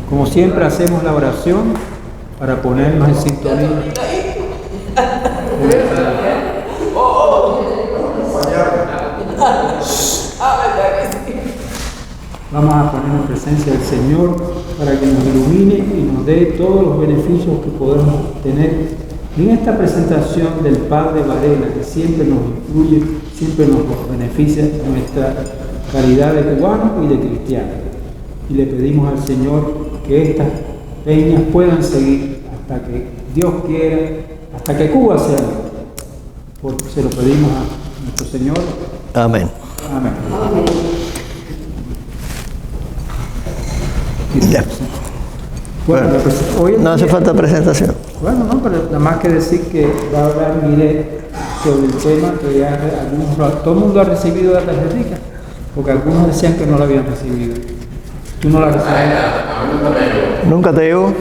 Como siempre hacemos la oración para ponernos en sintonía. Vamos a poner en presencia del Señor para que nos ilumine y nos dé todos los beneficios que podemos tener en esta presentación del Padre Varela, que siempre nos incluye, siempre nos beneficia en nuestra calidad de cubanos y de cristianos. Y le pedimos al Señor que estas peñas puedan seguir hasta que Dios quiera, hasta que Cuba sea libre. Porque se lo pedimos a nuestro Señor. Amén. Amén. Ya. Bueno, hoy no hace falta presentación. Bueno, no, pero nada más que decir que va a hablar Miret sobre el tema que ya todo el mundo ha recibido la tarjetita, porque algunos decían que no la habían recibido. ¿Tú no la recibiste? ¿Nunca te llegó?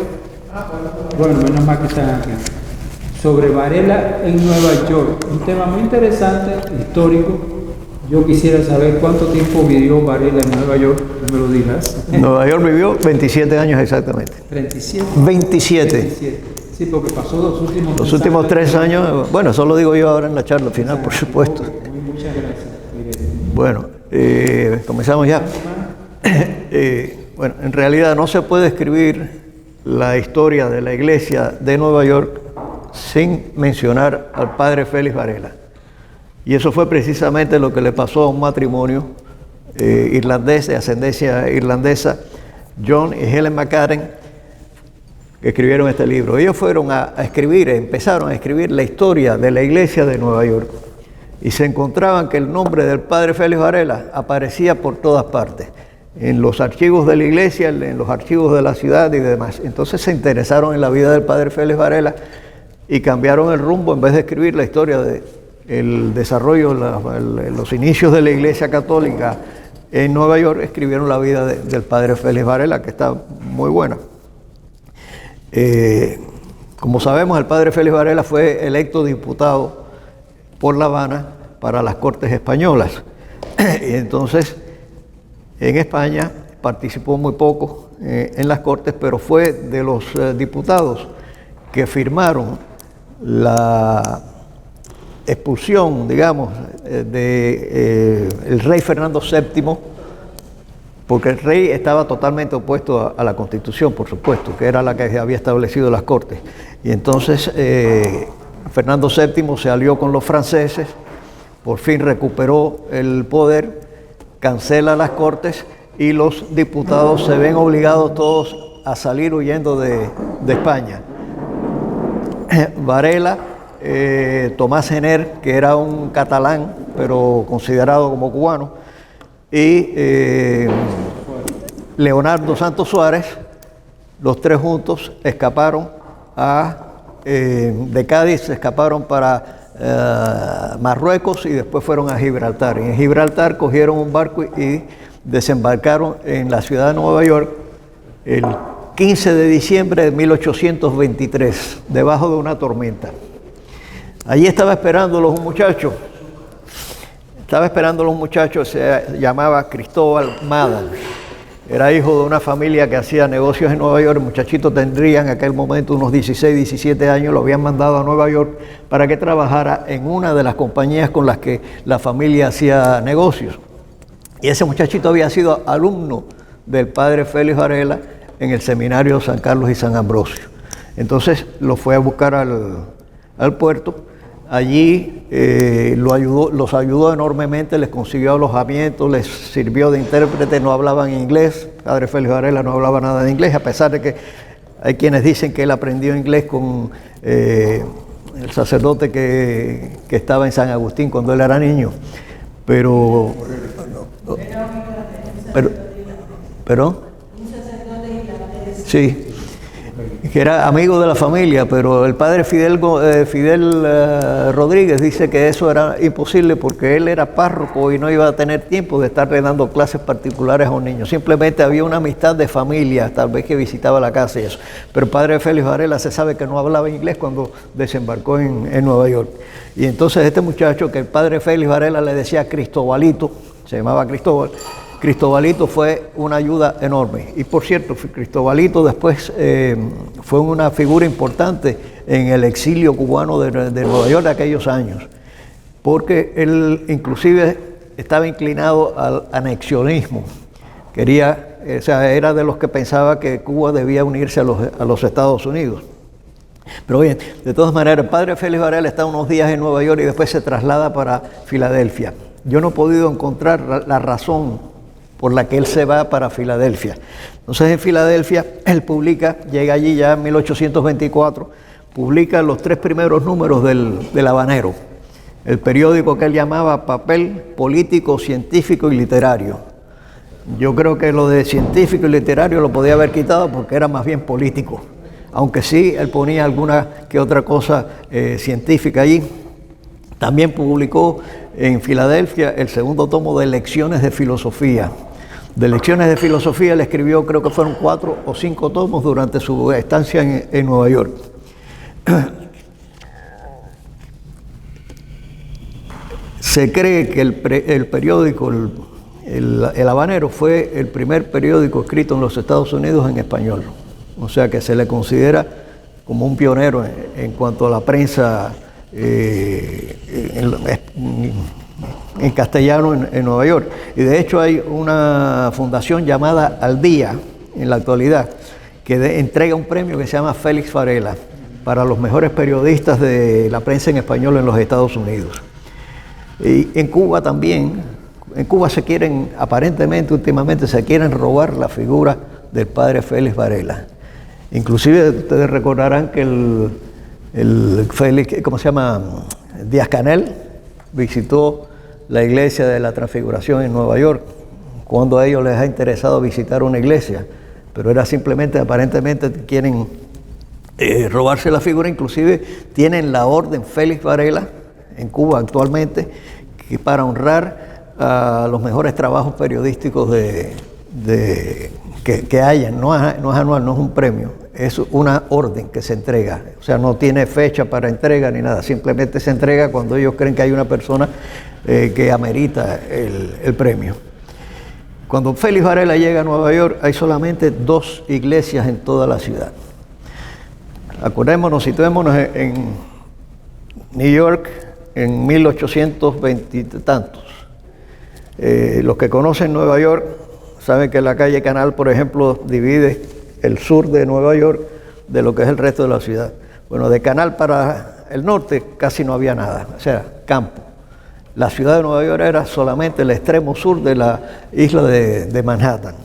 Bueno, menos mal que están aquí. Sobre Varela en Nueva York, un tema muy interesante, histórico. Yo quisiera saber cuánto tiempo vivió Varela en Nueva York, ¿me lo dirás? En Nueva York vivió 27 años exactamente. 37. 27. Sí, porque pasó los últimos 3 años, bueno, eso lo digo yo ahora en la charla final, por supuesto. Muchas gracias. Bueno, comenzamos ya. Bueno, en realidad no se puede escribir la historia de la iglesia de Nueva York sin mencionar al padre Félix Varela. Y eso fue precisamente lo que le pasó a un matrimonio irlandés, de ascendencia irlandesa, John y Helen McCarran, que escribieron este libro. Ellos fueron empezaron a escribir la historia de la iglesia de Nueva York. Y se encontraban que el nombre del padre Félix Varela aparecía por todas partes, en los archivos de la iglesia, en los archivos de la ciudad y demás. Entonces se interesaron en la vida del padre Félix Varela y cambiaron el rumbo. En vez de escribir la historia del desarrollo, los inicios de la iglesia católica en Nueva York, escribieron la vida del padre Félix Varela, que está muy buena. Como sabemos, el padre Félix Varela fue electo diputado por La Habana para las Cortes Españolas. Y entonces, en España participó muy poco en las Cortes, pero fue de los diputados que firmaron la expulsión, digamos, el rey Fernando VII, porque el rey estaba totalmente opuesto a la Constitución, por supuesto, que era la que había establecido las Cortes. Y entonces Fernando VII se alió con los franceses, por fin recuperó el poder, cancela las Cortes y los diputados se ven obligados todos a salir huyendo de España. Varela, Tomás Jenner, que era un catalán, pero considerado como cubano, y Leonardo Santos Suárez, los tres juntos escaparon de Cádiz, escaparon para Marruecos y después fueron a Gibraltar. Y en Gibraltar cogieron un barco y desembarcaron en la ciudad de Nueva York el 15 de diciembre de 1823, debajo de una tormenta. Allí estaba esperándolos un muchacho. Se llamaba Cristóbal Madden. Era hijo de una familia que hacía negocios en Nueva York. El muchachito tendría en aquel momento unos 16, 17 años. Lo habían mandado a Nueva York para que trabajara en una de las compañías con las que la familia hacía negocios. Y ese muchachito había sido alumno del padre Félix Varela en el seminario San Carlos y San Ambrosio. Entonces lo fue a buscar al puerto. Allí los ayudó enormemente, les consiguió alojamiento, les sirvió de intérprete, no hablaban inglés. Padre Félix Varela no hablaba nada de inglés, a pesar de que hay quienes dicen que él aprendió inglés con el sacerdote que estaba en San Agustín cuando él era niño. Pero sí, que era amigo de la familia, pero el padre Fidel Rodríguez dice que eso era imposible porque él era párroco y no iba a tener tiempo de estarle dando clases particulares a un niño. Simplemente había una amistad de familia, tal vez que visitaba la casa y eso. Pero el padre Félix Varela se sabe que no hablaba inglés cuando desembarcó en Nueva York. Y entonces este muchacho, que el padre Félix Varela le decía Cristobalito, se llamaba Cristóbal, Cristobalito fue una ayuda enorme. Y por cierto, Cristobalito después fue una figura importante en el exilio cubano de Nueva York de aquellos años, porque él inclusive estaba inclinado al anexionismo. Quería, o sea, era de los que pensaba que Cuba debía unirse a los Estados Unidos. Pero bien, de todas maneras, el padre Félix Varela está unos días en Nueva York y después se traslada para Filadelfia. Yo no he podido encontrar la razón por la que él se va para Filadelfia. Entonces en Filadelfia él publica, llega allí ya en 1824, publica los 3 primeros números del Habanero, el periódico que él llamaba Papel Político, Científico y Literario. Yo creo que lo de científico y literario lo podía haber quitado porque era más bien político, aunque sí él ponía alguna que otra cosa científica allí. También publicó en Filadelfia el segundo tomo de Lecciones de Filosofía. De Lecciones de Filosofía él escribió, creo que fueron 4 o 5 tomos durante su estancia en Nueva York. Se cree que el periódico, el Habanero, fue el primer periódico escrito en los Estados Unidos en español. O sea que se le considera como un pionero en cuanto a la prensa en castellano en Nueva York. Y de hecho hay una fundación llamada Al Día en la actualidad que entrega un premio que se llama Félix Varela para los mejores periodistas de la prensa en español en los Estados Unidos. Y en Cuba también, en Cuba se quieren, aparentemente últimamente se quieren robar la figura del padre Félix Varela. Inclusive ustedes recordarán que el Félix, ¿cómo se llama? Díaz-Canel visitó la iglesia de la Transfiguración en Nueva York, cuando a ellos les ha interesado visitar una iglesia, pero era simplemente, aparentemente quieren robarse la figura. Inclusive tienen la orden Félix Varela en Cuba actualmente, que para honrar a los mejores trabajos periodísticos que hayan, no es anual, no es un premio, es una orden que se entrega, o sea, no tiene fecha para entrega ni nada, simplemente se entrega cuando ellos creen que hay una persona que amerita el premio. Cuando Félix Varela llega a Nueva York, hay solamente 2 iglesias en toda la ciudad. Acordémonos, situémonos en New York en 1820 y tantos. Los que conocen Nueva York saben que la calle Canal, por ejemplo, divide el sur de Nueva York de lo que es el resto de la ciudad. Bueno, de Canal para el norte casi no había nada, o sea, campo. La ciudad de Nueva York era solamente el extremo sur de la isla de Manhattan.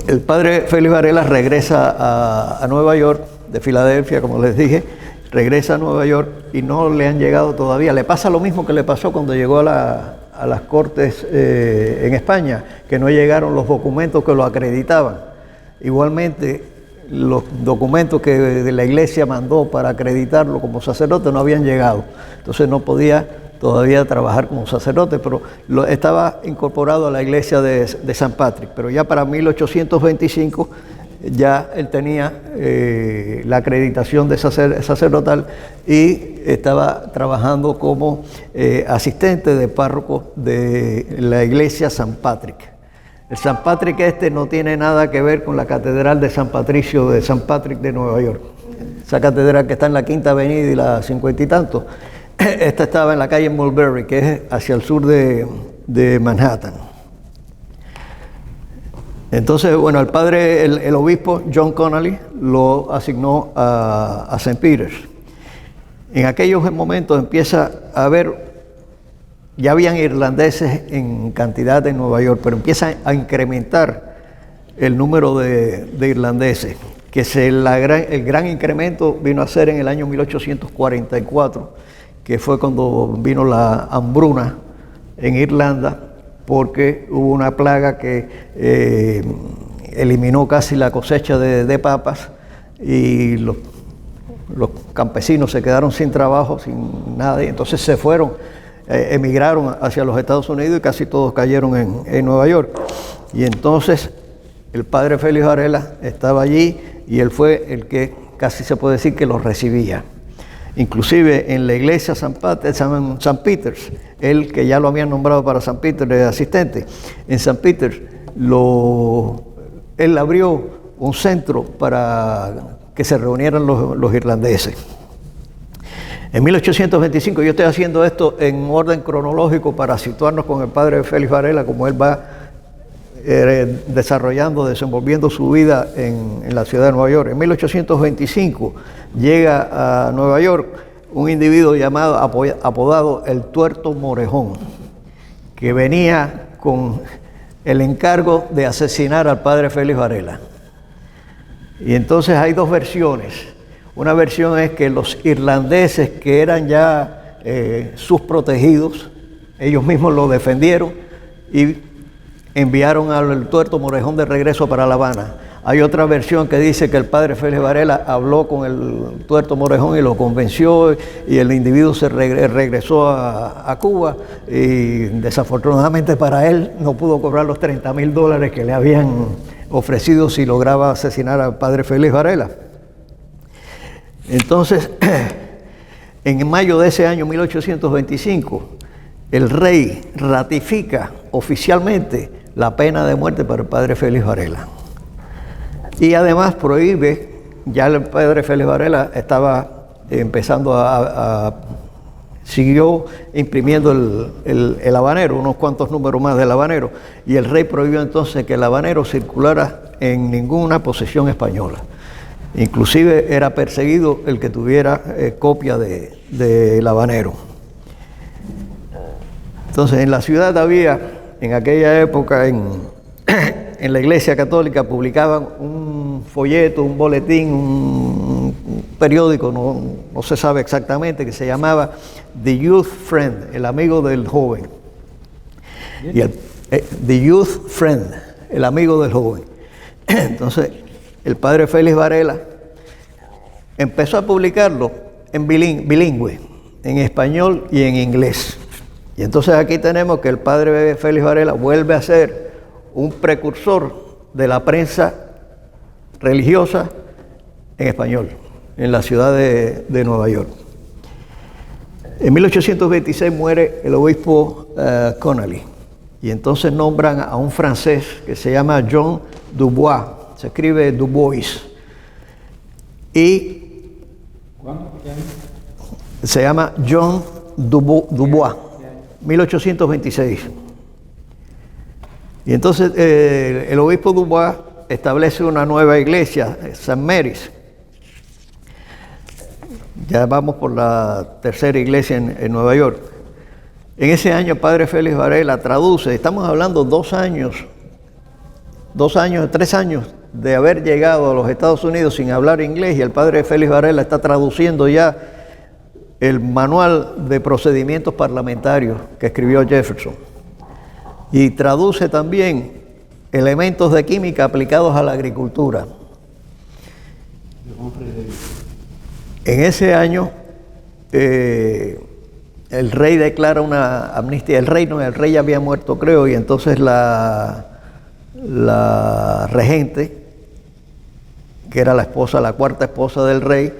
El padre Félix Varela regresa a Nueva York, de Filadelfia, como les dije, regresa a Nueva York y no le han llegado todavía. Le pasa lo mismo que le pasó cuando llegó a las Cortes en España, que no llegaron los documentos que lo acreditaban. Igualmente, los documentos que la iglesia mandó para acreditarlo como sacerdote no habían llegado. Entonces no podía todavía trabajar como sacerdote, pero estaba incorporado a la iglesia de San Patrick. Pero ya para 1825 ya él tenía la acreditación de sacerdotal y estaba trabajando como asistente de párroco de la iglesia San Patrick. El San Patrick no tiene nada que ver con la catedral de San Patricio de San Patrick de Nueva York. Esa catedral que está en la Quinta Avenida y la 50 y tantos. Esta estaba en la calle Mulberry, que es hacia el sur de Manhattan. Entonces, bueno, el padre, el obispo John Connolly lo asignó a St. Peter's. En aquellos momentos empieza a haber, ya habían irlandeses en cantidad en Nueva York, pero empieza a incrementar el número de irlandeses, que el gran incremento vino a ser en el año 1844, que fue cuando vino la hambruna en Irlanda, porque hubo una plaga que eliminó casi la cosecha de papas y los campesinos se quedaron sin trabajo, sin nada, y entonces se fueron, emigraron hacia los Estados Unidos y casi todos cayeron en Nueva York. Y entonces el padre Félix Varela estaba allí y él fue el que casi se puede decir que los recibía. Inclusive en la iglesia San Peter's, él que ya lo habían nombrado para San Peter de asistente, en San Peter él abrió un centro para que se reunieran los irlandeses. En 1825, yo estoy haciendo esto en orden cronológico para situarnos con el padre Félix Varela, como él va desenvolviendo su vida en la ciudad de Nueva York. En 1825 llega a Nueva York un individuo apodado el Tuerto Morejón, que venía con el encargo de asesinar al padre Félix Varela. Y entonces hay dos versiones. Una versión es que los irlandeses, que eran ya sus protegidos, ellos mismos lo defendieron y enviaron al Tuerto Morejón de regreso para La Habana. Hay otra versión que dice que el padre Félix Varela habló con el Tuerto Morejón y lo convenció, y el individuo se regresó a Cuba, y desafortunadamente para él no pudo cobrar los $30,000 que le habían ofrecido si lograba asesinar al padre Félix Varela. Entonces, en mayo de ese año 1825, el rey ratifica oficialmente la pena de muerte para el padre Félix Varela. Y además prohíbe, ya el padre Félix Varela estaba empezando siguió imprimiendo el habanero, unos cuantos números más del habanero, y el rey prohibió entonces que el habanero circulara en ninguna posesión española. Inclusive era perseguido el que tuviera copia del habanero. Entonces, en la ciudad había, en aquella época, en la Iglesia Católica publicaban un folleto, un boletín, un periódico, no se sabe exactamente, que se llamaba The Youth Friend, el amigo del joven. Y The Youth Friend, el amigo del joven. Entonces, el padre Félix Varela empezó a publicarlo en bilingüe, en español y en inglés. Y entonces aquí tenemos que el padre Félix Varela vuelve a ser un precursor de la prensa religiosa en español, en la ciudad de Nueva York. En 1826 muere el obispo Connolly, y entonces nombran a un francés que se llama John Dubois, se escribe Dubois, y se llama John Dubois, 1826. Y entonces el obispo Dubois establece una nueva iglesia, St. Mary's. Ya vamos por la tercera iglesia en Nueva York. En ese año el padre Félix Varela traduce, estamos hablando 3 años de haber llegado a los Estados Unidos sin hablar inglés, y el padre Félix Varela está traduciendo ya el manual de procedimientos parlamentarios que escribió Jefferson, y traduce también elementos de química aplicados a la agricultura. En ese año el rey declara una amnistía. El rey ya había muerto, creo, y entonces la regente, que era la cuarta esposa del rey,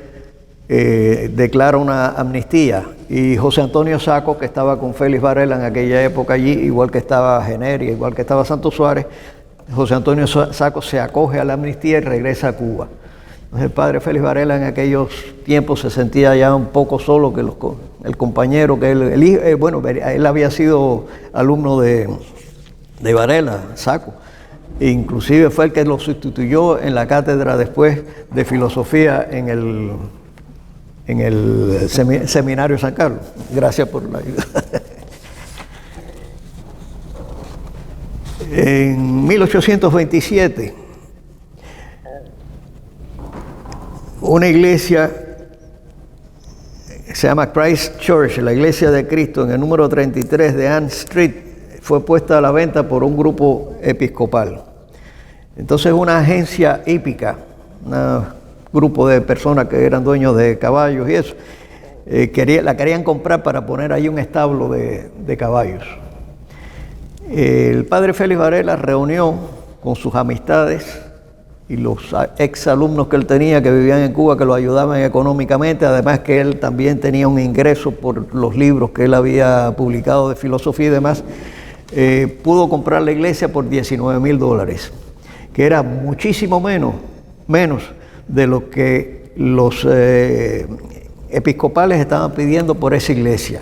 declara una amnistía, y José Antonio Saco, que estaba con Félix Varela en aquella época allí, igual que estaba Generia, igual que estaba Santos Suárez, José Antonio Saco se acoge a la amnistía y regresa a Cuba. Entonces el padre Félix Varela en aquellos tiempos se sentía ya un poco solo, que el compañero, que él había sido alumno de Varela, Saco. Inclusive fue el que lo sustituyó en la cátedra después de filosofía en el seminario San Carlos. Gracias por la ayuda. En 1827, una iglesia se llama Christ Church, la iglesia de Cristo, en el número 33 de Ann Street, fue puesta a la venta por un grupo episcopal. Entonces una agencia hípica, un grupo de personas que eran dueños de caballos y eso, la querían comprar para poner ahí un establo de caballos. El padre Félix Varela reunió con sus amistades y los exalumnos que él tenía que vivían en Cuba, que lo ayudaban económicamente, además que él también tenía un ingreso por los libros que él había publicado de filosofía y demás, pudo comprar la iglesia por $19,000, que era muchísimo menos de lo que los episcopales estaban pidiendo por esa iglesia,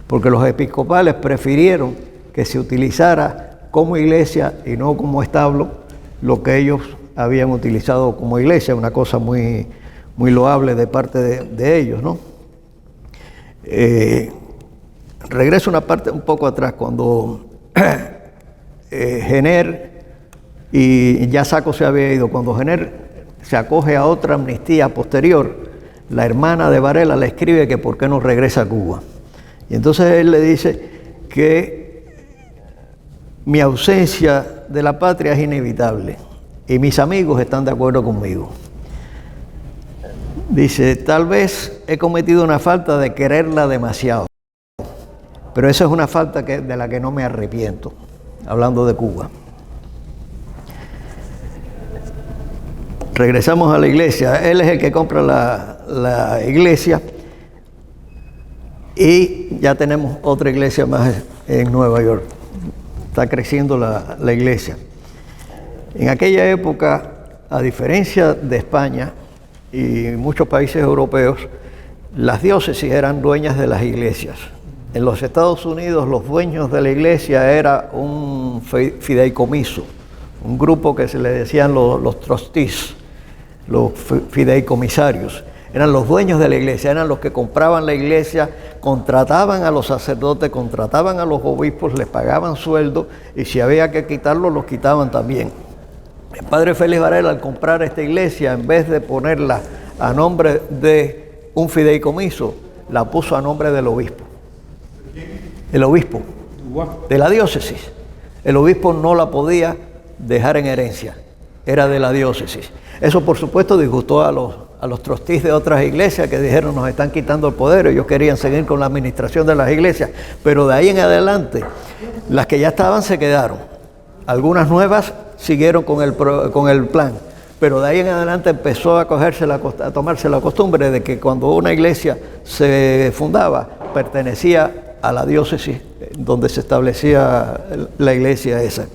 porque los episcopales prefirieron que se utilizara como iglesia y no como establo lo que ellos habían utilizado como iglesia, una cosa muy loable de parte de ellos, ¿no? Regreso una parte un poco atrás, cuando Jenner y ya Sacco se había ido, cuando Jenner se acoge a otra amnistía posterior, la hermana de Varela le escribe que por qué no regresa a Cuba. Y entonces él le dice que mi ausencia de la patria es inevitable y mis amigos están de acuerdo conmigo. Dice, tal vez he cometido una falta de quererla demasiado, pero esa es una falta de la que no me arrepiento, hablando de Cuba. Regresamos a la iglesia. Él es el que compra la iglesia y ya tenemos otra iglesia más en Nueva York. Está creciendo la iglesia. En aquella época, a diferencia de España y muchos países europeos, las diócesis eran dueñas de las iglesias. En los Estados Unidos, los dueños de la iglesia era un fideicomiso, un grupo que se le decían los trustees, los fideicomisarios. Eran los dueños de la iglesia, eran los que compraban la iglesia, contrataban a los sacerdotes, contrataban a los obispos, les pagaban sueldo y si había que quitarlo, los quitaban también. El padre Félix Varela, al comprar esta iglesia, en vez de ponerla a nombre de un fideicomiso, la puso a nombre del obispo. El obispo de la diócesis. El obispo no la podía dejar en herencia, era de la diócesis. Eso, por supuesto, disgustó a los trustees de otras iglesias que dijeron, nos están quitando el poder, ellos querían seguir con la administración de las iglesias, pero de ahí en adelante, las que ya estaban se quedaron. Algunas nuevas siguieron con el plan, pero de ahí en adelante empezó a tomarse la costumbre de que cuando una iglesia se fundaba, pertenecía a la diócesis donde se establecía la iglesia esa.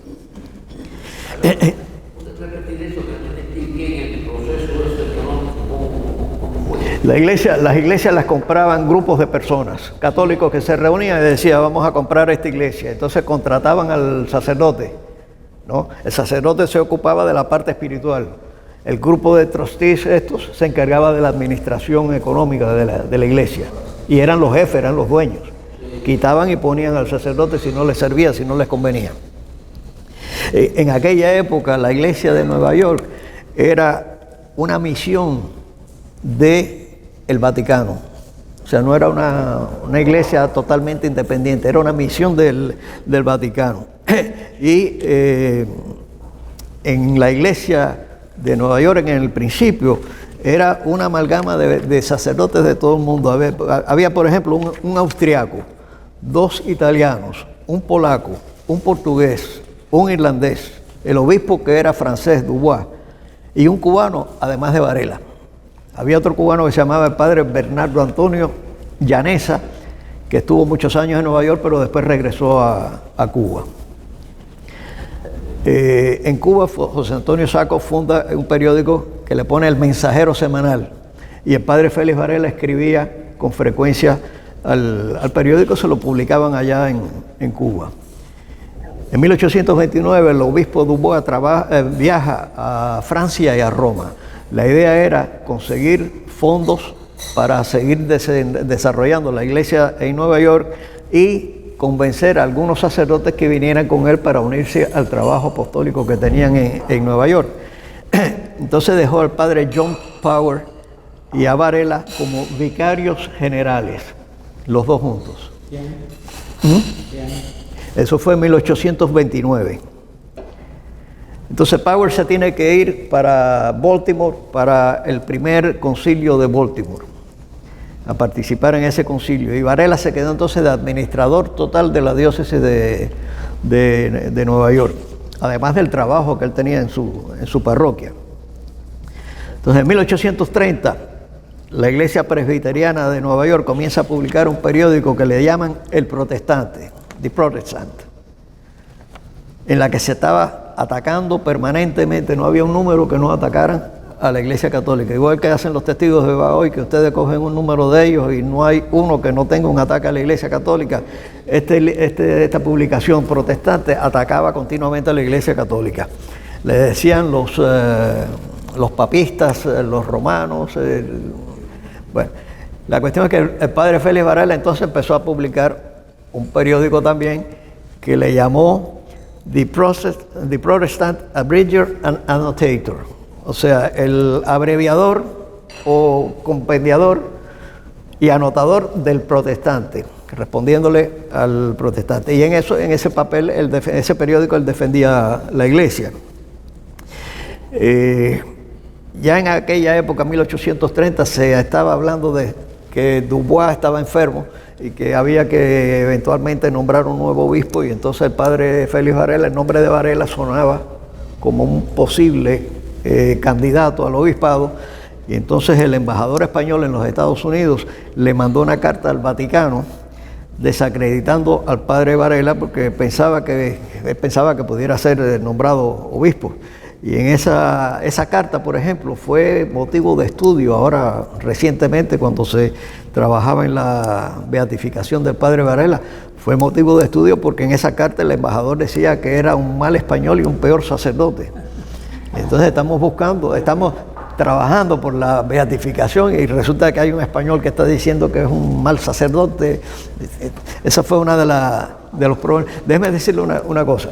Las iglesias las compraban grupos de personas, católicos que se reunían y decían, vamos a comprar esta iglesia. Entonces contrataban al sacerdote, ¿no? El sacerdote se ocupaba de la parte espiritual. El grupo de trustees estos se encargaba de la administración económica de la iglesia. Y eran los jefes, eran los dueños. Quitaban y ponían al sacerdote si no les servía, si no les convenía. En aquella época la iglesia de Nueva York era una misión del Vaticano. O sea, no era una iglesia totalmente independiente, era una misión del Vaticano. Y en la iglesia de Nueva York, en el principio, era una amalgama de sacerdotes de todo el mundo. Había, por ejemplo, un austriaco, 2 italianos, un polaco, un portugués, un irlandés, el obispo que era francés, Dubois, y un cubano, además de Varela. Había otro cubano que se llamaba el padre Bernardo Antonio Llanesa, que estuvo muchos años en Nueva York, pero después regresó a Cuba. En Cuba, José Antonio Sacco funda un periódico que le pone El Mensajero Semanal, y el padre Félix Varela escribía con frecuencia al periódico, se lo publicaban allá en Cuba. En 1829 el obispo Dubois viaja a Francia y a Roma. La idea era conseguir fondos para seguir desarrollando la iglesia en Nueva York y convencer a algunos sacerdotes que vinieran con él para unirse al trabajo apostólico que tenían en Nueva York. Entonces dejó al padre John Power y a Varela como vicarios generales, los dos juntos. Eso fue en 1829. Entonces Power se tiene que ir para Baltimore, para el primer concilio de Baltimore, a participar en ese concilio. Y Varela se quedó entonces de administrador total de la diócesis de Nueva York, además del trabajo que él tenía en su parroquia. Entonces, en 1830, la Iglesia Presbiteriana de Nueva York comienza a publicar un periódico que le llaman El Protestante, The Protestant, en la que se estaba atacando permanentemente, no había un número que no atacaran a la Iglesia Católica. Igual que hacen los testigos de Jehová hoy, que ustedes cogen un número de ellos y no hay uno que no tenga un ataque a la Iglesia Católica. Esta publicación protestante atacaba continuamente a la Iglesia Católica. Le decían los papistas, los romanos. Bueno, la cuestión es que el padre Félix Varela entonces empezó a publicar un periódico también que le llamó The Protestant Abridger and Annotator, o sea, el abreviador o compendiador y anotador del protestante, respondiéndole al protestante. Y en ese papel, ese periódico, él defendía la Iglesia. Ya en aquella época, 1830, se estaba hablando de que Dubois estaba enfermo y que había que eventualmente nombrar un nuevo obispo, y entonces el padre Félix Varela, el nombre de Varela sonaba como un posible candidato al obispado, y entonces el embajador español en los Estados Unidos le mandó una carta al Vaticano desacreditando al padre Varela porque pensaba que pudiera ser nombrado obispo. Y en esa carta, por ejemplo, fue motivo de estudio ahora recientemente cuando se trabajaba en la beatificación del padre Varela. Fue motivo de estudio porque en esa carta el embajador decía que era un mal español y un peor sacerdote. Entonces estamos trabajando por la beatificación y resulta que hay un español que está diciendo que es un mal sacerdote. Esa fue una de los problemas. Déjeme decirle una cosa.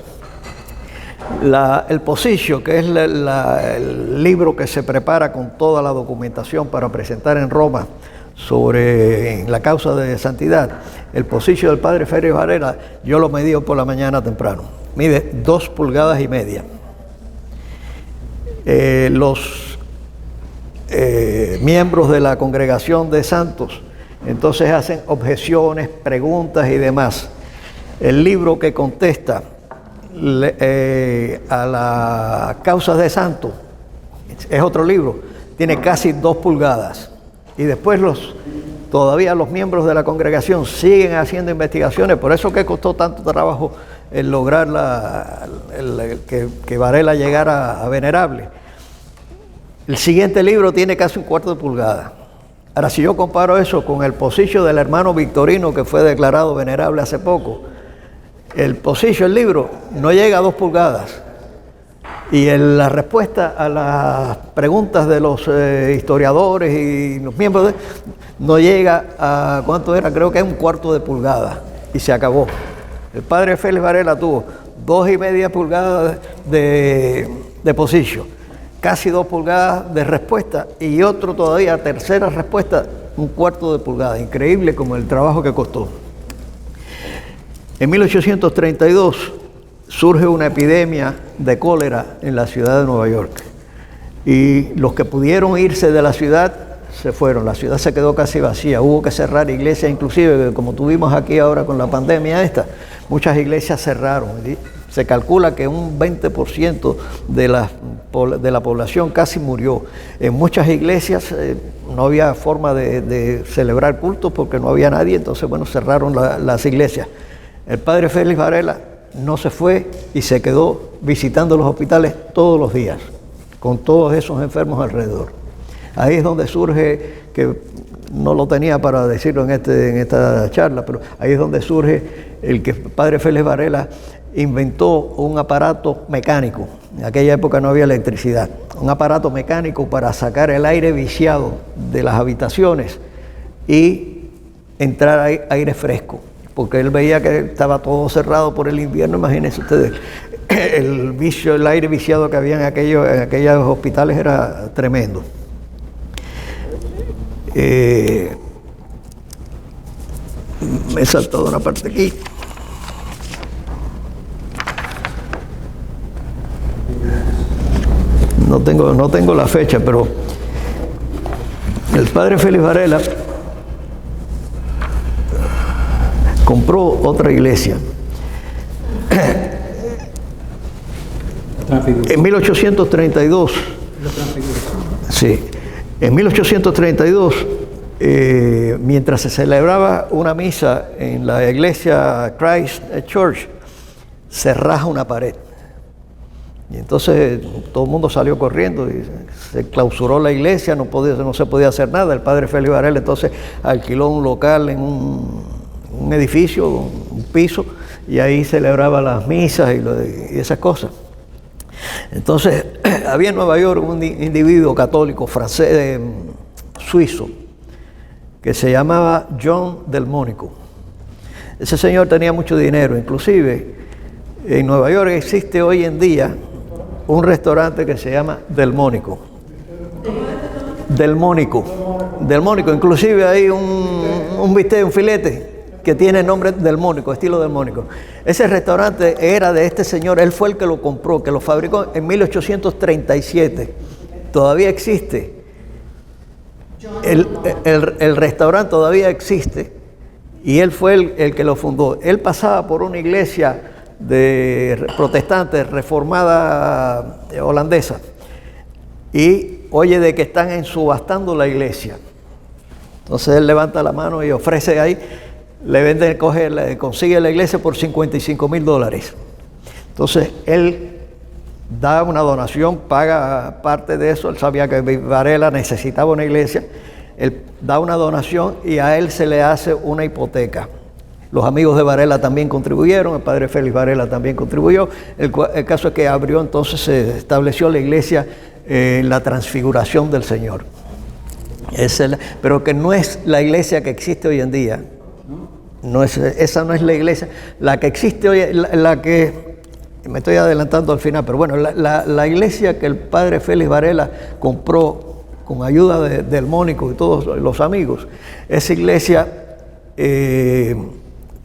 El Posicio, que es el libro que se prepara con toda la documentación para presentar en Roma sobre la causa de santidad, el Posicio del padre Félix Varela, yo lo medí por la mañana temprano. Mide 2,5 pulgadas. Los miembros de la congregación de santos entonces hacen objeciones, preguntas y demás. El libro que contesta a la causa de santos es otro libro, tiene casi 2 pulgadas, y después todavía los miembros de la congregación siguen haciendo investigaciones. Por eso que costó tanto trabajo el lograr que Varela llegara a venerable. El siguiente libro tiene casi 1/4 de pulgada. Ahora, si yo comparo eso con el Posicio del hermano Victorino, que fue declarado venerable hace poco, el Posicio, el libro, no llega a 2 pulgadas. Y la respuesta a las preguntas de los historiadores y los miembros no llega a, ¿cuánto era? Creo que es 1/4 de pulgada. Y se acabó. El padre Félix Varela tuvo 2,5 pulgadas de Posicio, casi 2 pulgadas de respuesta, y otro todavía, tercera respuesta, 1/4 de pulgada. Increíble como el trabajo que costó. En 1832 surge una epidemia de cólera en la ciudad de Nueva York, y los que pudieron irse de la ciudad se fueron. La ciudad se quedó casi vacía, hubo que cerrar iglesias, inclusive como tuvimos aquí ahora con la pandemia muchas iglesias cerraron. Se calcula que un 20% de la población casi murió. En muchas iglesias no había forma de celebrar cultos porque no había nadie, entonces bueno, cerraron las iglesias. El padre Félix Varela no se fue y se quedó visitando los hospitales todos los días, con todos esos enfermos alrededor. Ahí es donde surge, que no lo tenía para decirlo en esta charla, pero ahí es donde surge el que el padre Félix Varela inventó un aparato mecánico. En aquella época no había electricidad. Un aparato mecánico para sacar el aire viciado de las habitaciones y entrar aire fresco, porque él veía que estaba todo cerrado por el invierno. Imagínense ustedes, el aire viciado que había en aquellos hospitales era tremendo. Me he saltado una parte aquí. No tengo la fecha, pero el padre Félix Varela compró otra iglesia. En 1832. Sí. En 1832, mientras se celebraba una misa en la iglesia Christ Church, se raja una pared. Y entonces todo el mundo salió corriendo y se clausuró la iglesia, no se podía hacer nada. El padre Félix Varela entonces alquiló un local en un edificio, un piso, y ahí celebraba las misas y esas cosas. Entonces había en Nueva York un individuo católico francés, suizo, que se llamaba John Delmonico. Ese señor tenía mucho dinero, inclusive en Nueva York existe hoy en día un restaurante que se llama Delmonico. Delmonico, inclusive hay un bistec, un filete que tiene el nombre Delmonico, estilo Delmonico. Ese restaurante era de este señor, él fue el que lo compró, que lo fabricó en 1837. Todavía existe. El restaurante todavía existe y él fue el que lo fundó. Él pasaba por una iglesia de protestantes reformada holandesa y oye de que están subastando la iglesia. Entonces él levanta la mano y ofrece ahí, le vende, consigue la iglesia por $55,000. Entonces él da una donación, paga parte de eso. Él sabía que Varela necesitaba una iglesia, él da una donación y a él se le hace una hipoteca. Los amigos de Varela también contribuyeron, el padre Félix Varela también contribuyó. El caso es que abrió, entonces se estableció la iglesia en la Transfiguración del Señor. Pero que no es la iglesia que existe hoy en día. Esa no es la iglesia. La que existe hoy, la que, me estoy adelantando al final, pero bueno, la iglesia que el padre Félix Varela compró con ayuda del Mónico y todos los amigos, esa iglesia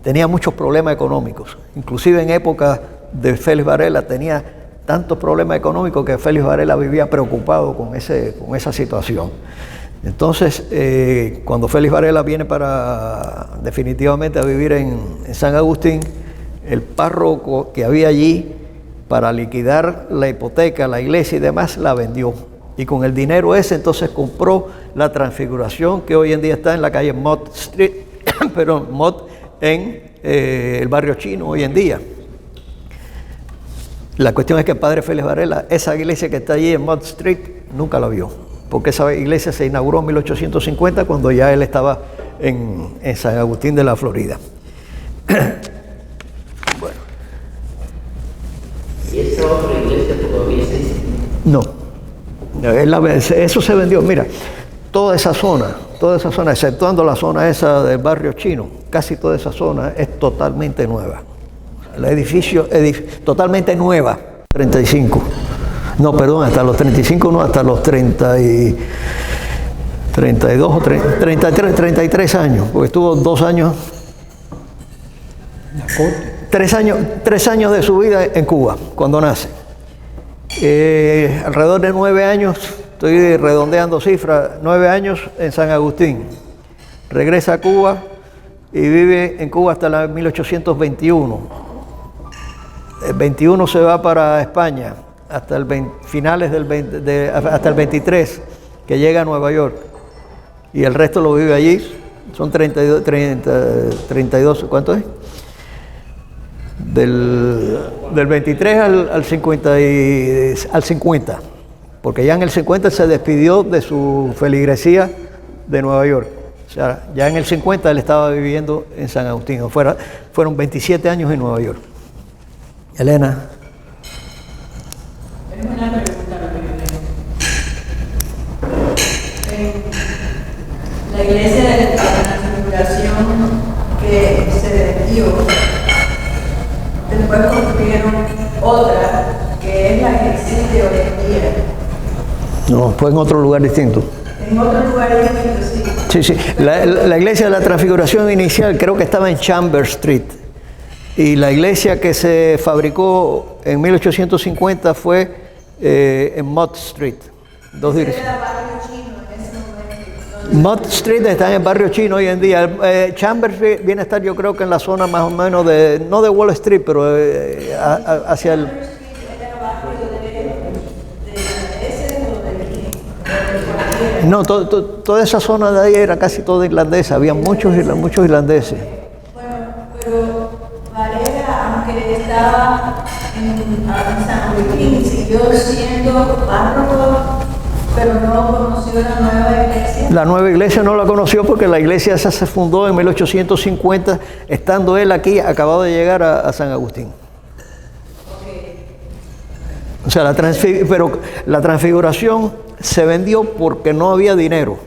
tenía muchos problemas económicos. Inclusive en época de Félix Varela tenía tantos problemas económicos que Félix Varela vivía preocupado con esa situación. Entonces, cuando Félix Varela viene definitivamente a vivir en San Agustín, el párroco que había allí, para liquidar la hipoteca, la iglesia y demás, la vendió. Y con el dinero ese entonces compró la Transfiguración, que hoy en día está en la calle Mott Street, perdón, Mott, en el barrio chino hoy en día. La cuestión es que el padre Félix Varela, esa iglesia que está allí en Mott Street, nunca la vio, porque esa iglesia se inauguró en 1850 cuando ya él estaba en San Agustín de la Florida. Bueno. ¿Y esa otra iglesia todavía existe? No, eso se vendió. Mira, toda esa zona, exceptuando la zona esa del barrio chino, casi toda esa zona es totalmente nueva. El edificio totalmente nueva, 35. No, perdón, hasta los 35 no, hasta los 32 o 33 años, porque estuvo 2 años, 3 años de su vida en Cuba, cuando nace. Alrededor de 9 años, estoy redondeando cifras, 9 años en San Agustín. Regresa a Cuba y vive en Cuba hasta 1821. El 21 se va para España hasta finales hasta el 23, que llega a Nueva York. Y el resto lo vive allí. Son 32, ¿cuánto es? Del 23 al 50, porque ya en el 50 se despidió de su feligresía de Nueva York. O sea, ya en el 50 él estaba viviendo en San Agustín. Fueron 27 años en Nueva York. Elena. Es una pregunta lo que yo tengo. La iglesia de la Transfiguración que se vendió, después construyeron otra que es la que existe hoy en día. No, fue en otro lugar distinto. En otro lugar distinto, sí. Sí. La iglesia de la Transfiguración inicial creo que estaba en Chambers Street. Y la iglesia que se fabricó en 1850 fue en Mott Street. Dos direcciones. Mott Street está en el barrio chino hoy en día. Chambers Street viene a estar, yo creo que en la zona más o menos no de Wall Street, pero hacia el... No, toda esa zona de ahí era casi toda irlandesa, había muchos irlandeses. Bueno, pero Varela, aunque estaba en San Joaquín, siguió siendo párroco, pero no conoció la nueva iglesia. La nueva iglesia no la conoció porque la iglesia esa se fundó en 1850, estando él aquí, acabado de llegar a San Agustín. O sea, pero la transfiguración se vendió porque no había dinero.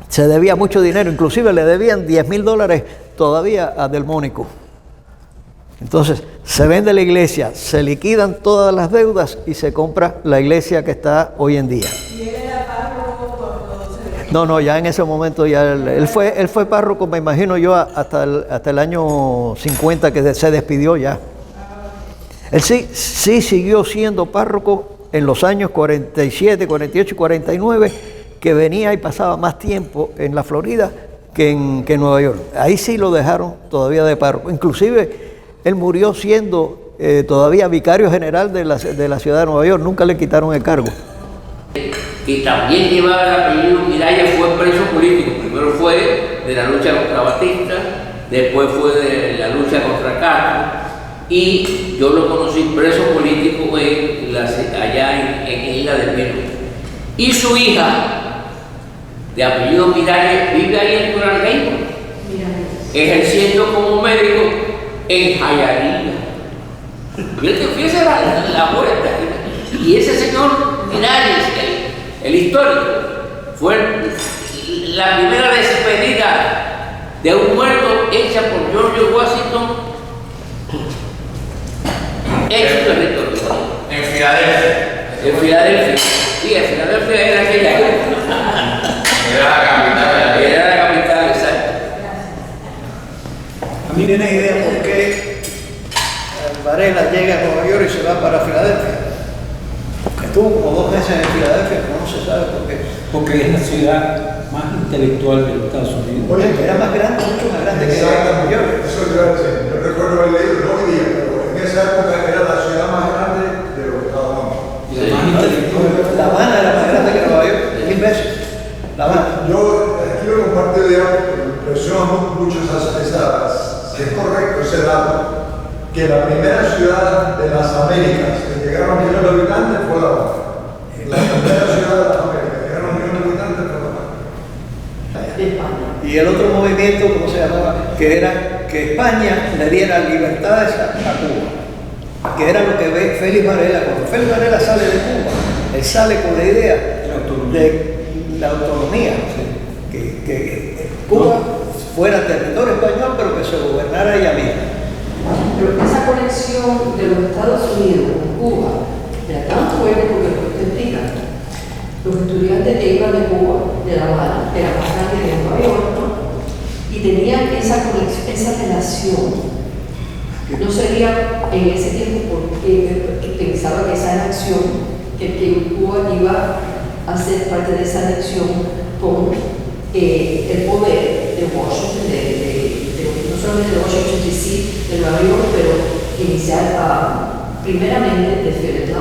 Se debía mucho dinero, inclusive le debían $10,000 todavía a Delmónico. Entonces, se vende la iglesia, se liquidan todas las deudas y se compra la iglesia que está hoy en día. ¿Y él era párroco cuando se... No, ya en ese momento ya él fue párroco, me imagino yo, hasta el año 50 que se despidió ya. Él sí siguió siendo párroco en los años 47, 48 y 49, que venía y pasaba más tiempo en la Florida que en Nueva York. Ahí sí lo dejaron todavía de párroco. Inclusive él murió siendo todavía vicario general de la ciudad de Nueva York. Nunca le quitaron el cargo. Que también llevaba el apellido Miralles, fue preso político. Primero fue de la lucha contra Batista, después fue de la lucha contra Castro. Y yo lo conocí preso político allá en Isla del Pino. Y su hija, de apellido Miralles, vive ahí en Turalgaíba, ejerciendo como médico en Jayalía. Fíjese la vuelta. Y ese señor Miralles, el histórico, fue la primera despedida de un muerto hecha por George Washington en su territorio. En Filadelfia. En Filadelfia. Sí, en Filadelfia era aquella. Era la capital. Era la capital, exacto. ¿A mí tiene idea por qué Varela llega a Nueva York y se va para Filadelfia? Porque estuvo como 2 meses en Filadelfia, pero no se sabe por qué. Porque es la ciudad más intelectual de los Estados Unidos. Era más grande, mucho más grande que Nueva York. Eso te iba a decir. Yo recuerdo haber leído, no hoy día, pero en esa época era la ciudad más grande de los Estados Unidos. Y la más intelectual. La Habana era más grande que Nueva York, 1000 veces. La Habana. Yo quiero compartir ya, porque me impresiona mucho si es correcto ese dato, que la primera ciudad de las Américas que llegaron a 1 millón de habitantes fue La Habana. La primera ciudad de las Américas que llegaron a 1 millón de habitantes fue La Habana. Y el otro movimiento, ¿cómo se llamaba? Que era que España le diera libertades a Cuba, que era lo que ve Félix Varela. Cuando Félix Varela sale de Cuba, él sale con la idea de la autonomía, que Cuba fuera territorio español, pero que se gobernara ella misma. Pero esa conexión de los Estados Unidos con Cuba era tan fuerte porque lo que usted explica. Los estudiantes que iban de Cuba, de La Habana, de la Habana de Nueva York, ¿no? Y tenían esa conexión, esa relación. No sería en ese tiempo porque pensaba que esa anexión, que Cuba iba a ser parte de esa anexión con el poder de Washington, no solamente de Washington DC, de Nueva York, pero iniciar primeramente de Filadelfia.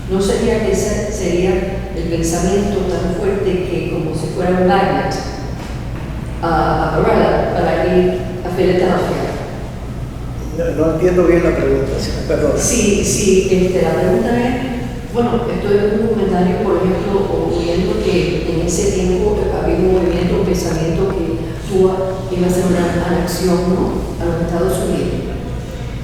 ¿No sería que ese sería el pensamiento tan fuerte que como si fuera un magnet a Varela para ir a Filadelfia? No entiendo bien la pregunta, si me perdona. Sí, la pregunta es, bueno, estoy en un comentario, por ejemplo, viendo que en ese tiempo había un movimiento, un pensamiento que Cuba iba a hacer una anexión, ¿no?, a los Estados Unidos.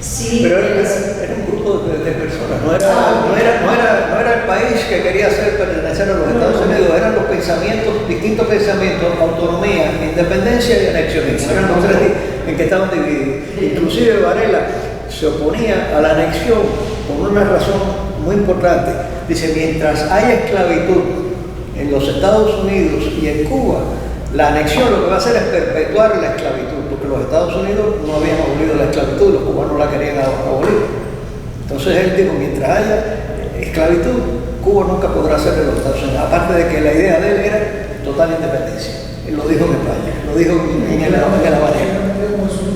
Sí, pero era un grupo de personas, no era el país que quería pertenecer a los Estados Unidos, eran los pensamientos, distintos pensamientos, autonomía, independencia y anexionismo, eran los 3 en que estaban divididos. Inclusive Varela se oponía a la anexión por una razón muy importante. Dice, mientras haya esclavitud en los Estados Unidos y en Cuba, la anexión lo que va a hacer es perpetuar la esclavitud, porque los Estados Unidos no habían abolido la esclavitud, los cubanos la querían abolir. Entonces él dijo, mientras haya esclavitud, Cuba nunca podrá ser de los Estados Unidos. Aparte de que la idea de él era total independencia. Él lo dijo en España, lo dijo en el Habana.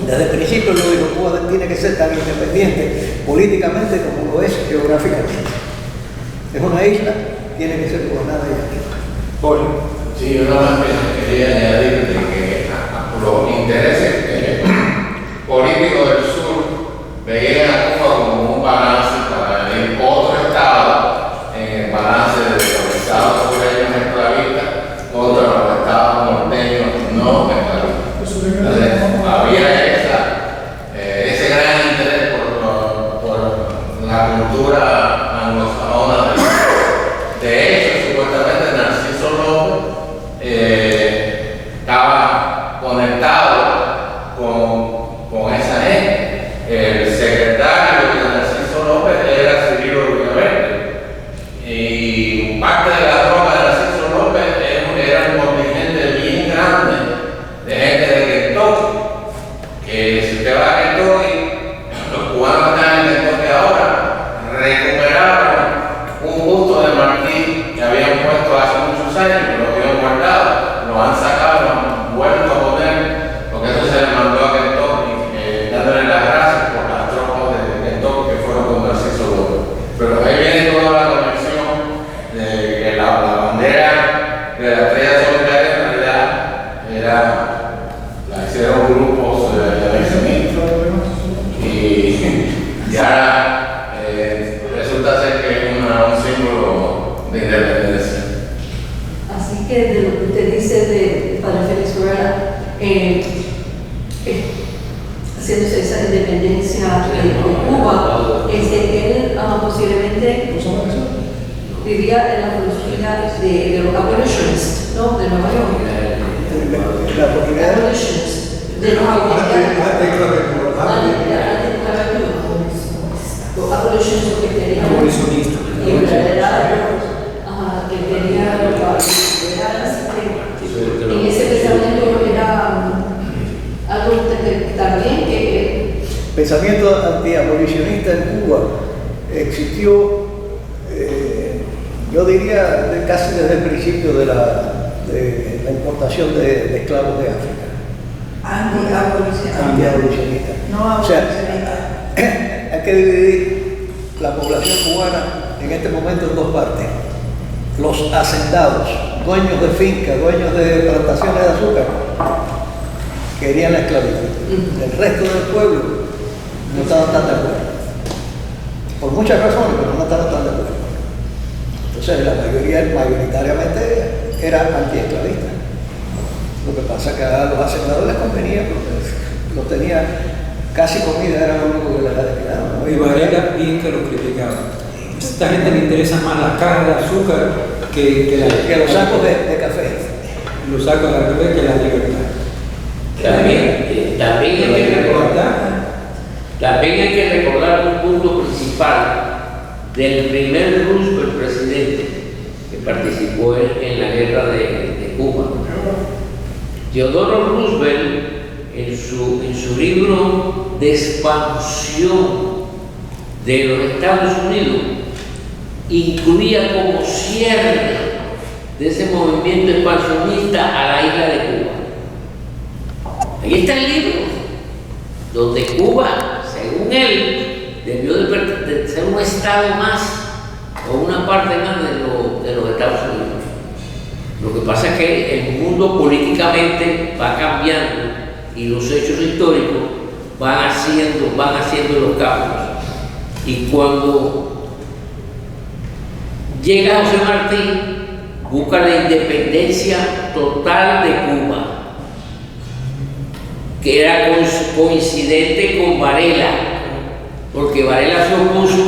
Desde el principio él lo dijo, Cuba tiene que ser tan independiente políticamente como lo es geográficamente. Es una isla tiene que ser gobernada ella. Sí, yo nada más quería añadir de que los intereses políticos del sur veían a Cuba como un balance para el otro estado en el balance de los estados sureños esclavistas contra los estados norteños no esclavistas. Entonces, había ese gran interés por la cultura anglosajona. De hecho, supuestamente Narciso López estaba conectado con esa gente. El secretario de Narciso López era Cirilo Villaverde y parte de la tropa de Narciso López era un contingente bien grande de gente de Kentucky, que si usted va a Kentucky, los cubanos que están en Kentucky ahora recuperaron un busto de Martí que habían puesto hace muchos años, que lo habían guardado, lo han sacado, lo han vuelto a poner, porque eso se le mandó a Kentucky, dándole las gracias por las tropas de Kentucky que fueron con Narciso López. Pero ahí viene toda la conexión de que la bandera de la estrella solitaria en realidad la hicieron grupos de y ahora resulta ser que es un símbolo de independencia. Así que de lo que usted dice de Padre Félix Varela, haciéndose esa independencia de Cuba, él posiblemente vivía en la filosofía de los abolitionists, ¿no? De Nueva York. La oportunidad Abolitionists, de los abolitionists. Los abolitionists lo que querían. Abolicionista. Y en realidad, que querían en ese pensamiento era algo también que pensamiento antiabolicionista en Cuba existió, yo diría, casi desde el principio de la importación de esclavos de África. Antiabolicionista. No O sea, abolicionista. hay que dividir la población cubana en este momento en dos partes. Los hacendados, dueños de fincas, dueños de plantaciones de azúcar, querían la esclavitud. El resto del pueblo no estaban tan de acuerdo. Por muchas razones, pero no estaban tan de acuerdo. Entonces la mayoría, mayoritariamente, era antiesclavista. Lo que pasa es que a los hacendados les convenía, porque los tenía casi comida, era lo único que les quedaba. Y Varela bien que lo criticaba. A esta gente le interesa más la caja de azúcar que los sacos de café. Los sacos de café que la libertad. También hay que recordar un punto principal del primer Roosevelt presidente que participó en la guerra de Cuba. Theodore Roosevelt, en su libro de expansión de los Estados Unidos, incluía como cierre de ese movimiento expansionista a la isla de Cuba. Ahí está el libro, donde Cuba, según él, debió de ser un estado más o una parte más de los Estados Unidos. Lo que pasa es que el mundo políticamente va cambiando y los hechos históricos van haciendo los cambios. Y cuando llega José Martí, busca la independencia total de Cuba, que era coincidente con Varela, porque Varela se opuso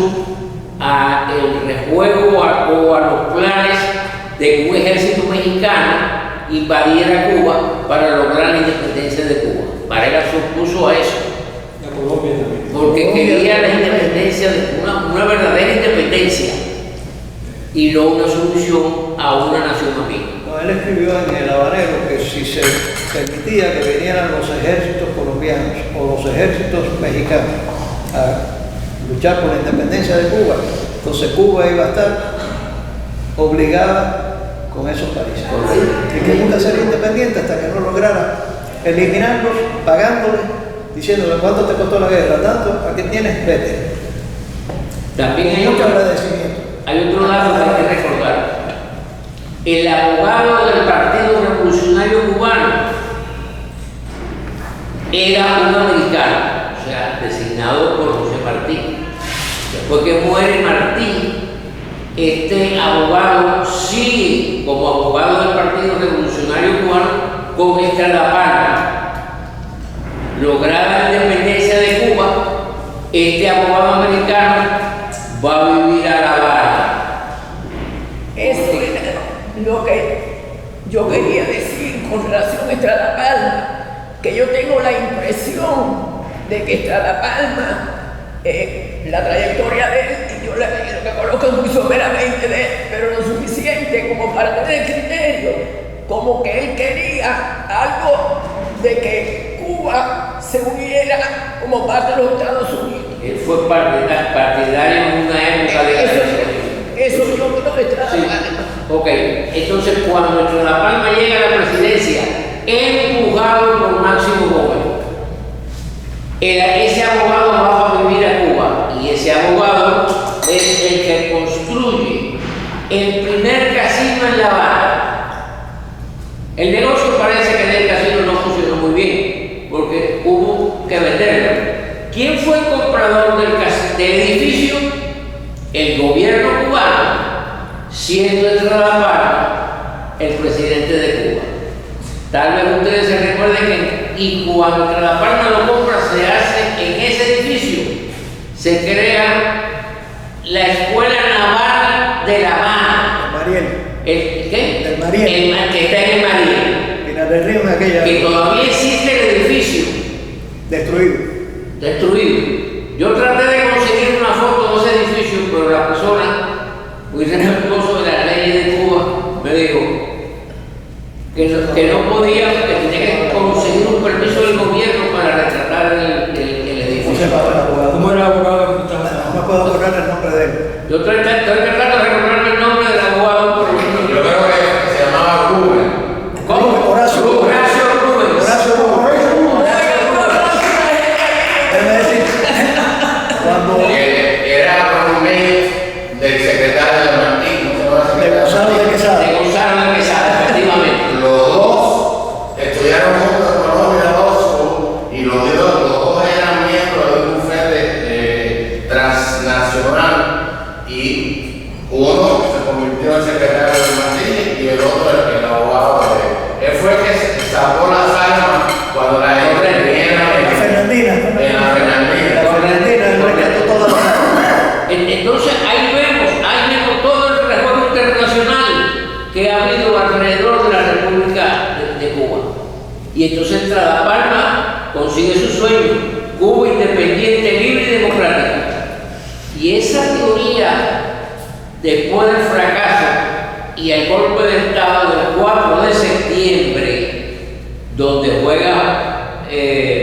al rejuego o a los planes de que un ejército mexicano invadiera Cuba para lograr la independencia de Cuba. Varela se opuso a eso, porque quería la independencia, una verdadera independencia, y no una solución a una nación amiga. No, él escribió en El Habanero que si se permitía que vinieran los ejércitos colombianos o los ejércitos mexicanos a luchar por la independencia de Cuba, entonces Cuba iba a estar obligada con esos países. Y que nunca sería independiente hasta que no lograra eliminarlos, pagándoles, diciéndole cuánto te costó la guerra, tanto, aquí tienes, vete. También Mucho agradecimiento. hay otro dato que hay que recordar. el abogado del Partido Revolucionario Cubano era un americano, o sea, designado por José Martí. Después que muere Martí, este abogado sigue como abogado del Partido Revolucionario Cubano con Estrada Palma. Lograda la independencia de Cuba, este abogado americano va a vivir a La Habana. Eso era lo que yo quería decir con relación a Estrada Palma, que yo tengo la impresión de que Estrada Palma, la trayectoria de él, y yo lo que conozco muy someramente de él, pero lo suficiente como para tener criterio, como que él quería algo de que Cuba se uniera como parte de los Estados Unidos. Él fue partidario en una época de eso yo creo que Estrada Palma. Ok, entonces cuando Estrada Palma llega a la presidencia, empujado por Máximo Gómez, ese abogado va a vivir a Cuba y ese abogado es el que construye el primer casino en La Habana. El negocio parece que del casino no funcionó muy bien porque hubo que venderlo. ¿Quién fue el comprador del edificio? El gobierno cubano, siendo Estrada Palma el presidente de Cuba. Tal vez ustedes se recuerden que y cuando Estrada Palma lo compra, se hace en ese edificio, se crea la Escuela Naval de La Habana. Mariel. ¿Qué? Del Mariel. El que está en el Mariel. En la del río en aquella. Que todavía existe el edificio. Destruido. Yo traté de conseguir una foto de ese edificio, pero la persona, muy respetuoso de las leyes de Cuba, me dijo que no podía, que tenía que conseguir un permiso del gobierno para retratar el edificio. ¿Cómo era el abogado? No puedo acordar el nombre de él. Yo estoy tratando de recordarme el nombre del abogado por lo menos. Yo creo que se llamaba Rubén. ¿Cómo? Horacio Rubens. Déjame decir, cuando Era roommate del secretario de Martín, ¿no se llama de secretario? Gonzalo de Quesada, De Gonzalo de Quesada, efectivamente. Los dos estudiaron juntos en Colombia y los dos eran miembros de un bufete transnacional y uno se convirtió en secretario de Martín y el otro el abogado de él. Él fue el que sacó las armas cuando la gente venía la Fernandina. en la La Fernandina. Fernandina, él rescató todas las armas. Entonces ahí vemos todo el rejuego internacional que ha habido alrededor de la República de Cuba. Y entonces Estrada Palma consigue su sueño, Cuba independiente, libre y democrática. Y esa teoría, después del fracaso y el golpe de Estado del 4 de septiembre, donde juega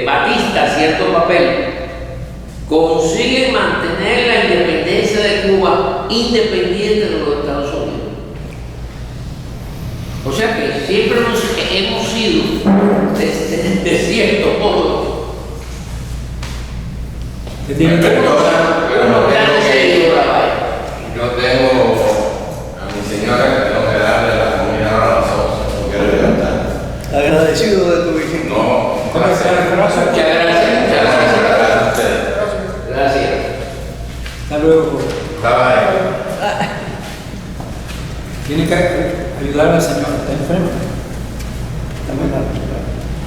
Batista cierto papel, consigue mantener la independencia de Cuba independiente de los Estados Unidos. O sea que siempre hemos sido, de cierto modo, Que tiene que unos grandes seguidores de la vaina. Yo tengo a mi señora que tengo que darle la comida a las 11, no quiero levantar. Agradecido de tu visita. No, gracias. Muchas gracias. Gracias a ustedes. Gracias. Hasta luego. Estaba ahí. Tiene que ayudar a la señora, está enferma.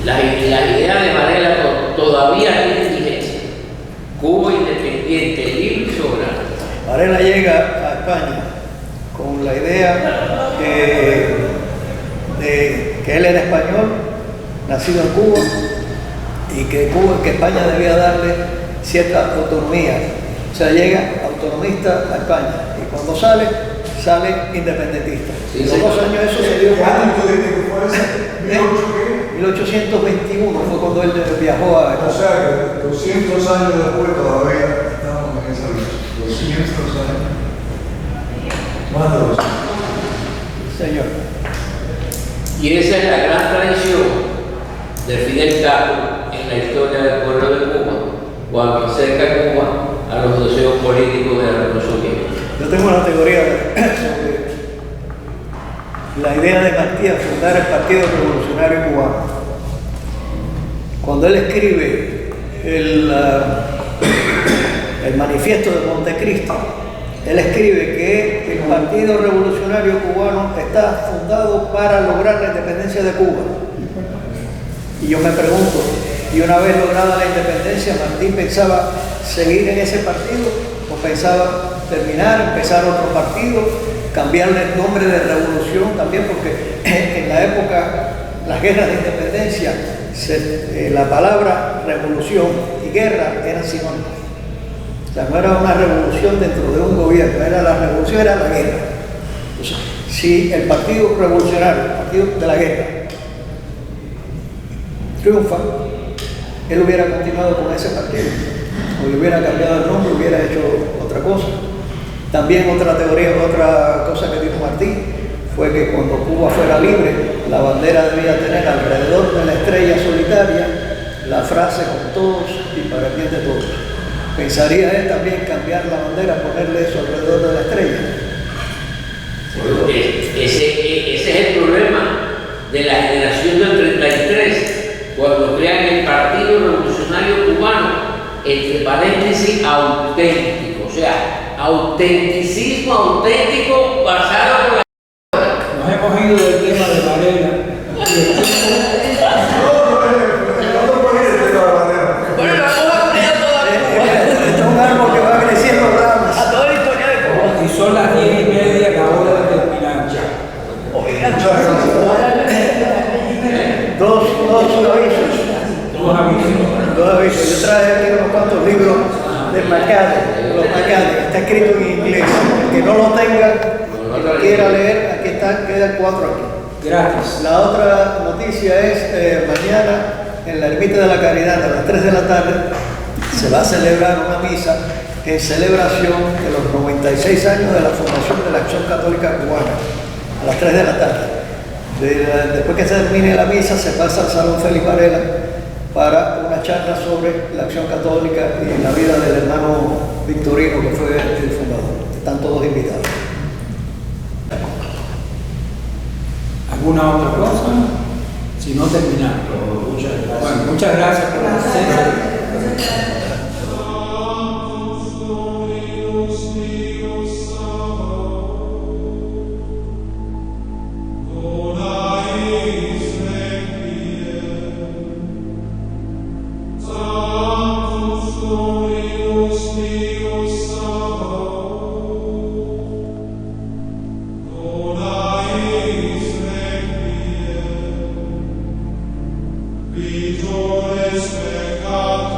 La idea de Varela todavía tiene vigencia. Cuba independiente, libre y soberana. Varela llega a España con la idea de que él era español, nacido en Cuba, y que España debía darle cierta autonomía. O sea, llega autonomista a España y cuando sale independentista. Sí, Los sí. 2 años eso se dio ¿Qué año tú dijiste que fue ese? 1821 fue cuando él viajó a O España. sea que 200 años después todavía estamos en esa lucha. 200 años. Más de 200. Señor. Y esa es la gran tradición de Fidel Castro en la historia del pueblo de Cuba, cuando acerca a Cuba a los deseos políticos de la Unión Soviética. Yo tengo una teoría sobre la idea de Martí a fundar el Partido Revolucionario Cubano. Cuando él escribe el manifiesto de Montecristo, él escribe que el Partido Revolucionario Cubano está fundado para lograr la independencia de Cuba. Y yo me pregunto, y una vez lograda la independencia, Martí pensaba seguir en ese partido o pensaba terminar, empezar otro partido, cambiarle el nombre de revolución también, porque en la época, las guerras de independencia, la palabra revolución y guerra eran sinónimos. O sea, no era una revolución dentro de un gobierno, la revolución era la guerra. Entonces, si el partido revolucionario, el partido de la guerra, triunfa, él hubiera continuado con ese partido, o le hubiera cambiado el nombre, hubiera hecho otra cosa. También otra teoría, otra cosa que dijo Martí, fue que cuando Cuba fuera libre, la bandera debía tener alrededor de la estrella solitaria la frase con todos y para el bien de todos. ¿Pensaría él también cambiar la bandera, ponerle eso alrededor de la estrella? Ese es el problema de la generación del 33, cuando crean el Partido Revolucionario Cubano, entre paréntesis, auténtico, o sea, autenticismo auténtico basado en la... Nos hemos ido del tema de Varela. Bueno, la Cuba crea todavía. Es un árbol que va creciendo ramas. A toda la historia de Cuba. Y son las 10:30, la hora de terminar ya. Dos avisos. Dos avisos. Yo traje aquí unos cuantos libros de Macade, los Macade, está escrito en inglés. El que no lo tenga y lo quiera leer, aquí está, quedan 4 aquí. Gracias. La otra noticia es mañana en la Ermita de la Caridad a las 3 de la tarde se va a celebrar una misa en celebración de los 96 años de la fundación de la Acción Católica Cubana, a las 3 de la tarde. Después que se termine la misa se pasa al Salón Félix Varela para una charla sobre la Acción Católica y la vida del hermano Victorino, que fue el fundador. Están todos invitados. ¿Alguna otra cosa? Si no, terminamos. Bueno, muchas gracias por la presencia. Vitores peccator